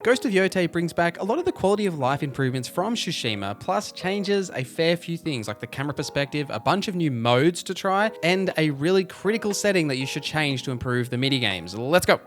Ghost of Yotei brings back a lot of the quality of life improvements from Tsushima, plus changes a fair few things like the camera perspective, a bunch of new modes to try, and a really critical setting that you should change to improve the minigames. Let's go!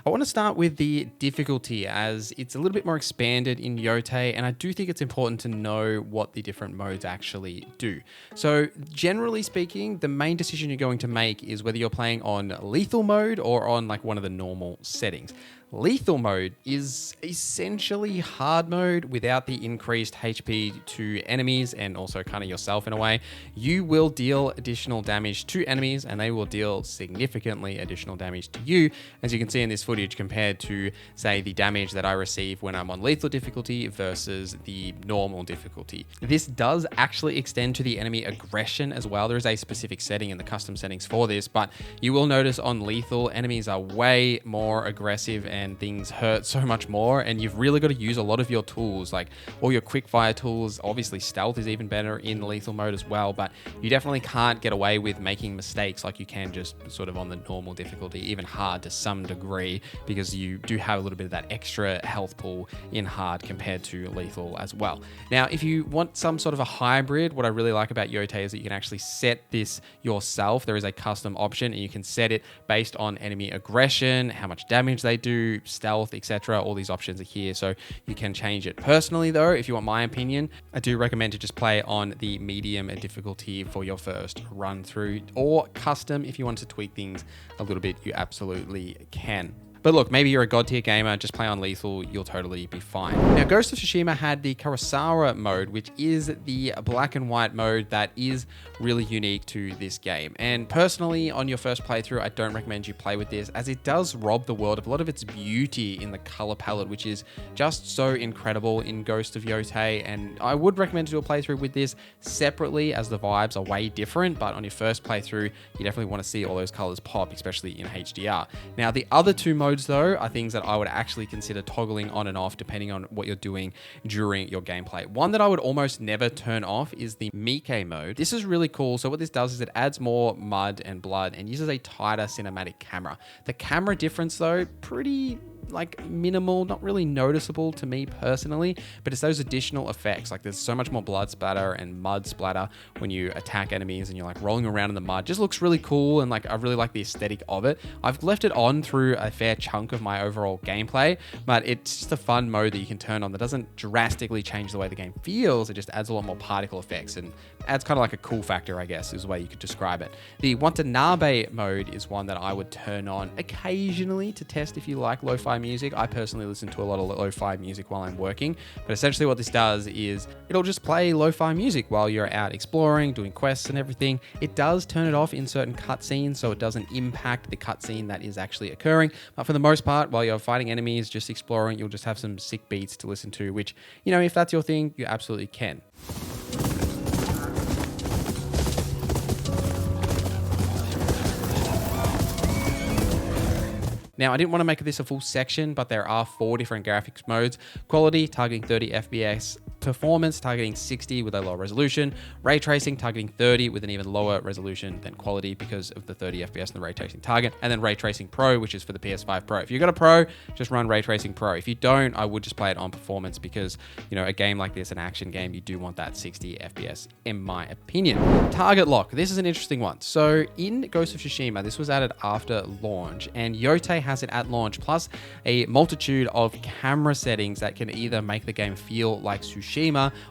I want to start with the difficulty, as it's a little bit more expanded in Yotei, and I do think it's important to know what the different modes actually do. So generally speaking, the main decision you're going to make is whether you're playing on lethal mode or on like one of the normal settings. Lethal mode is essentially hard mode without the increased HP to enemies and also kind of yourself in a way. You will deal additional damage to enemies and they will deal significantly additional damage to you, as you can see in this footage, compared to, say, the damage that I receive when I'm on lethal difficulty versus the normal difficulty. This does actually extend to the enemy aggression as well. There is a specific setting in the custom settings for this, but you will notice on lethal, enemies are way more aggressive and things hurt so much more, and you've really got to use a lot of your tools, like all your quick fire tools. Obviously stealth is even better in lethal mode as well, but you definitely can't get away with making mistakes like you can just sort of on the normal difficulty, even hard to some degree, because you do have a little bit of that extra health pool in hard compared to lethal as well. Now, if you want some sort of a hybrid, what I really like about Yotei is that you can actually set this yourself. There is a custom option and you can set it based on enemy aggression, how much damage they do, stealth, etc. All these options are here, so you can change it. Personally though, if you want my opinion, I do recommend to just play on the medium difficulty for your first run through, or custom if you want to tweak things a little bit, you absolutely can. But look, maybe you're a god tier gamer, just play on lethal, you'll totally be fine. Now, Ghost of Tsushima had the Kurosawa mode, which is the black and white mode that is really unique to this game. And personally, on your first playthrough, I don't recommend you play with this, as it does rob the world of a lot of its beauty in the color palette, which is just so incredible in Ghost of Yotei. And I would recommend to do a playthrough with this separately, as the vibes are way different. But on your first playthrough, you definitely want to see all those colors pop, especially in HDR. Now, the other two modes though are things that I would actually consider toggling on and off depending on what you're doing during your gameplay. One that I would almost never turn off is the miike mode. This is really cool. So what this does is it adds more mud and blood and uses a tighter cinematic camera. The camera difference though, pretty like minimal, not really noticeable to me personally, but it's those additional effects. Like there's so much more blood splatter and mud splatter when you attack enemies and you're like rolling around in the mud. Just looks really cool, and like I really like the aesthetic of it. I've left it on through a fair chunk of my overall gameplay, but it's just a fun mode that you can turn on that doesn't drastically change the way the game feels. It just adds a lot more particle effects and adds kind of like a cool factor, I guess, is the way you could describe it. The watanabe mode is one that I would turn on occasionally to test if you like lo-fi music. I personally listen to a lot of lo-fi music while I'm working, but essentially what this does is it'll just play lo-fi music while you're out exploring, doing quests and everything. It does turn it off in certain cutscenes, so it doesn't impact the cutscene that is actually occurring. But for the most part, while you're fighting enemies, just exploring, you'll just have some sick beats to listen to, which, you know, if that's your thing, you absolutely can. Now, I didn't want to make this a full section, but there are 4 different graphics modes. Quality, targeting 30 FPS. Performance, targeting 60 with a lower resolution. Ray tracing, targeting 30 with an even lower resolution than quality because of the 30 FPS and the ray tracing target. And then Ray Tracing Pro, which is for the PS5 Pro. If you've got a Pro, just run Ray Tracing Pro. If you don't, I would just play it on performance because, you know, a game like this, an action game, you do want that 60 FPS in my opinion. Target lock. This is an interesting one. So in Ghost of Tsushima, this was added after launch, and Yotei has it at launch, plus a multitude of camera settings that can either make the game feel like Tsushima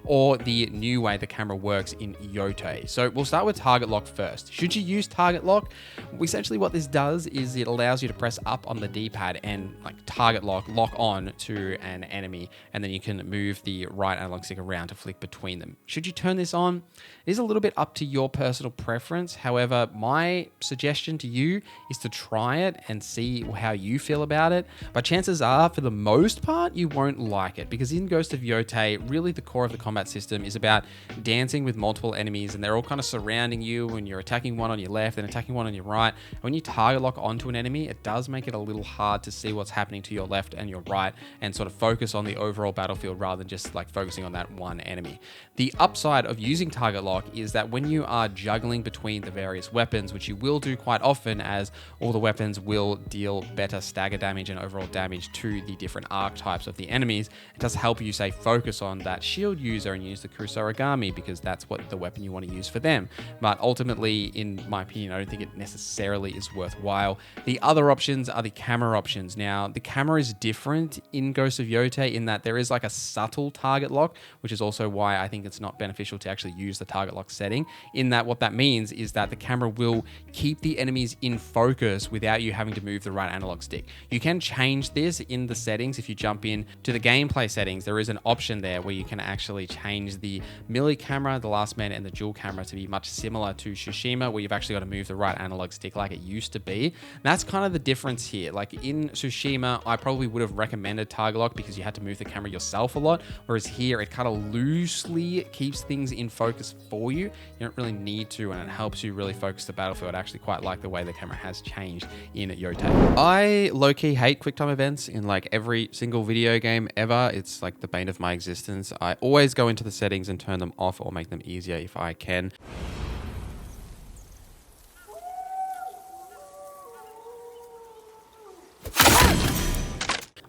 or the new way the camera works in Yotei. So we'll start with target lock first. Should you use target lock? Essentially what this does is it allows you to press up on the D-pad and like target lock on to an enemy, and then you can move the right analog stick around to flick between them. Should you turn this on? It is a little bit up to your personal preference. However, my suggestion to you is to try it and see how you feel about it. But chances are, for the most part, you won't like it, because in Ghost of Yotei, really really the core of the combat system is about dancing with multiple enemies, and they're all kind of surrounding you when you're attacking one on your left and attacking one on your right. When you target lock onto an enemy, it does make it a little hard to see what's happening to your left and your right and sort of focus on the overall battlefield rather than just like focusing on that one enemy. The upside of using target lock is that when you are juggling between the various weapons, which you will do quite often as all the weapons will deal better stagger damage and overall damage to the different archetypes of the enemies, it does help you say focus on that shield user and use the Kusorigami because that's what the weapon you want to use for them. But ultimately, in my opinion, I don't think it necessarily is worthwhile. The other options are the camera options. Now, the camera is different in Ghost of Yotei in that there is like a subtle target lock, which is also why I think it's not beneficial to actually use the target lock setting, in that what that means is that the camera will keep the enemies in focus without you having to move the right analog stick. You can change this in the settings. If you jump in to the gameplay settings, there is an option there where you can actually change the melee camera, the last man, and the dual camera to be much similar to Tsushima, where you've actually got to move the right analog stick like it used to be. And that's kind of the difference here. Like in Tsushima, I probably would have recommended target lock because you had to move the camera yourself a lot, whereas here it kind of loosely keeps things in focus for you. You don't really need to, and it helps you really focus the battlefield. I actually quite like the way the camera has changed in Yotei. I low-key hate QuickTime events in like every single video game ever. It's like the bane of my existence. I always go into the settings and turn them off or make them easier if I can.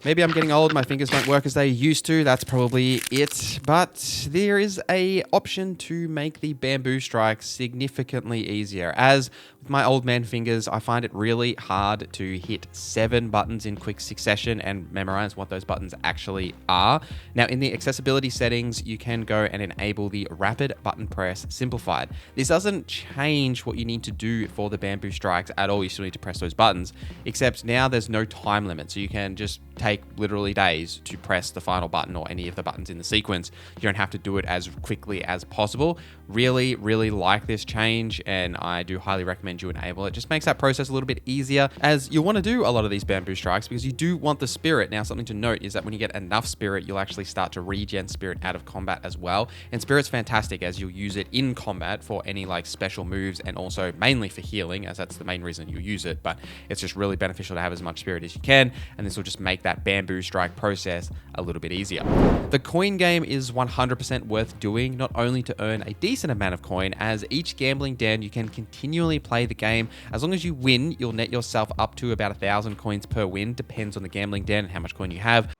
Maybe I'm getting old, my fingers don't work as they used to, that's probably it. But there is a option to make the bamboo strike significantly easier. As with my old man fingers, I find it really hard to hit 7 buttons in quick succession and memorize what those buttons actually are. Now in the accessibility settings, you can go and enable the rapid button press simplified. This doesn't change what you need to do for the bamboo strikes at all. You still need to press those buttons, except now there's no time limit. So you can just take literally days to press the final button or any of the buttons in the sequence. You don't have to do it as quickly as possible. Really, really like this change, and I do highly recommend you enable it. Just makes that process a little bit easier, as you want to do a lot of these bamboo strikes because you do want the spirit. Now, something to note is that when you get enough spirit, you'll actually start to regen spirit out of combat as well. And spirit's fantastic as you'll use it in combat for any like special moves and also mainly for healing, as that's the main reason you use it. But it's just really beneficial to have as much spirit as you can, and this will just make that bamboo strike process a little bit easier. The coin game is 100% worth doing, not only to earn a decent amount of coin, as each gambling den you can continually play the game. As long as you win, you'll net yourself up to about 1,000 coins per win, depends on the gambling den and how much coin you have.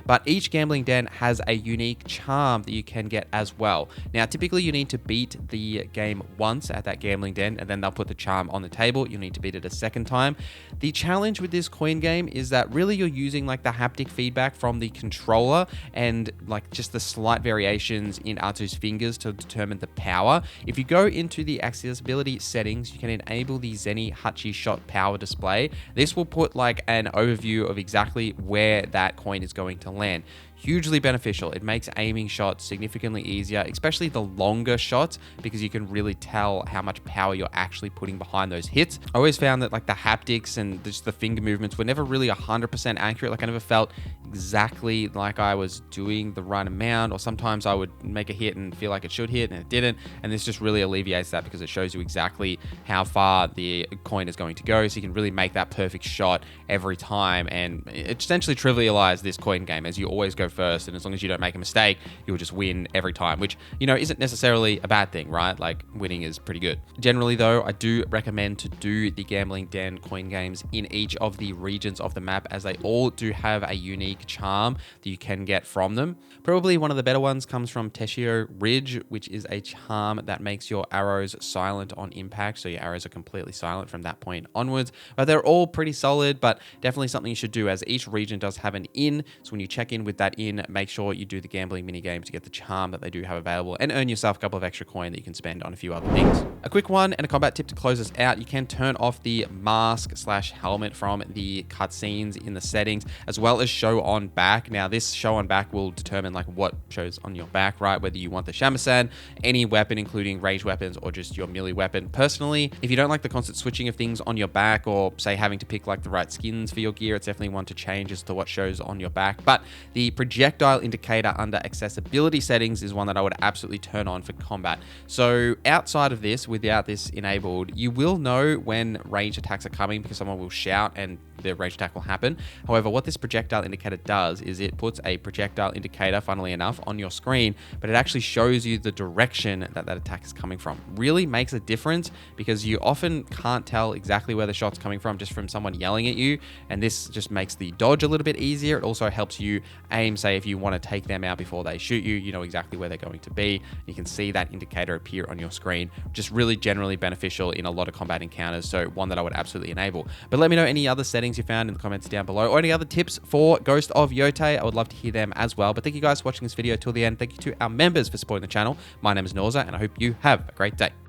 But each gambling den has a unique charm that you can get as well. Now, typically you need to beat the game once at that gambling den, and then they'll put the charm on the table. You'll need to beat it a second time. The challenge with this coin game is that really you're using like the haptic feedback from the controller and like just the slight variations in Atsu's fingers to determine the power. If you go into the accessibility settings, you can enable the Zeni Hachi shot power display. This will put like an overview of exactly where that coin is going to land. Hugely beneficial. It makes aiming shots significantly easier, especially the longer shots, because you can really tell how much power you're actually putting behind those hits. I always found that like the haptics and just the finger movements were never really 100% accurate. Like I never felt exactly like I was doing the right amount, or sometimes I would make a hit and feel like it should hit and it didn't. And this just really alleviates that because it shows you exactly how far the coin is going to go. So you can really make that perfect shot every time. And it essentially trivializes this coin game, as you always go first, and as long as you don't make a mistake, you'll just win every time, which, you know, isn't necessarily a bad thing, right? Like winning is pretty good. Generally though, I do recommend to do the gambling den coin games in each of the regions of the map, as they all do have a unique charm that you can get from them. Probably one of the better ones comes from Teshio Ridge, which is a charm that makes your arrows silent on impact. So your arrows are completely silent from that point onwards, but they're all pretty solid, but definitely something you should do, as each region does have an inn. So when you check in with that in, make sure you do the gambling mini game to get the charm that they do have available and earn yourself a couple of extra coin that you can spend on a few other things. A quick one and a combat tip to close us out. You can turn off the mask/helmet from the cutscenes in the settings, as well as show on back. Now, this show on back will determine like what shows on your back, right? Whether you want the shamisen, any weapon, including ranged weapons, or just your melee weapon. Personally, if you don't like the constant switching of things on your back, or say having to pick like the right skins for your gear, it's definitely one to change as to what shows on your back. But the projectile indicator under accessibility settings is one that I would absolutely turn on for combat. So outside of this, without this enabled, you will know when ranged attacks are coming because someone will shout and the ranged attack will happen. However, what this projectile indicator does is it puts a projectile indicator, funnily enough, on your screen, but it actually shows you the direction that that attack is coming from. Really makes a difference because you often can't tell exactly where the shot's coming from just from someone yelling at you, and this just makes the dodge a little bit easier. It also helps you aim, say if you want to take them out before they shoot you, you know exactly where they're going to be. You can see that indicator appear on your screen. Just really generally beneficial in a lot of combat encounters, so one that I would absolutely enable. But let me know any other settings you found in the comments down below, or any other tips for Ghost of Yotei. I would love to hear them as well. But thank you guys for watching this video till the end. Thank you to our members for supporting the channel. My name is Norza, and I hope you have a great day.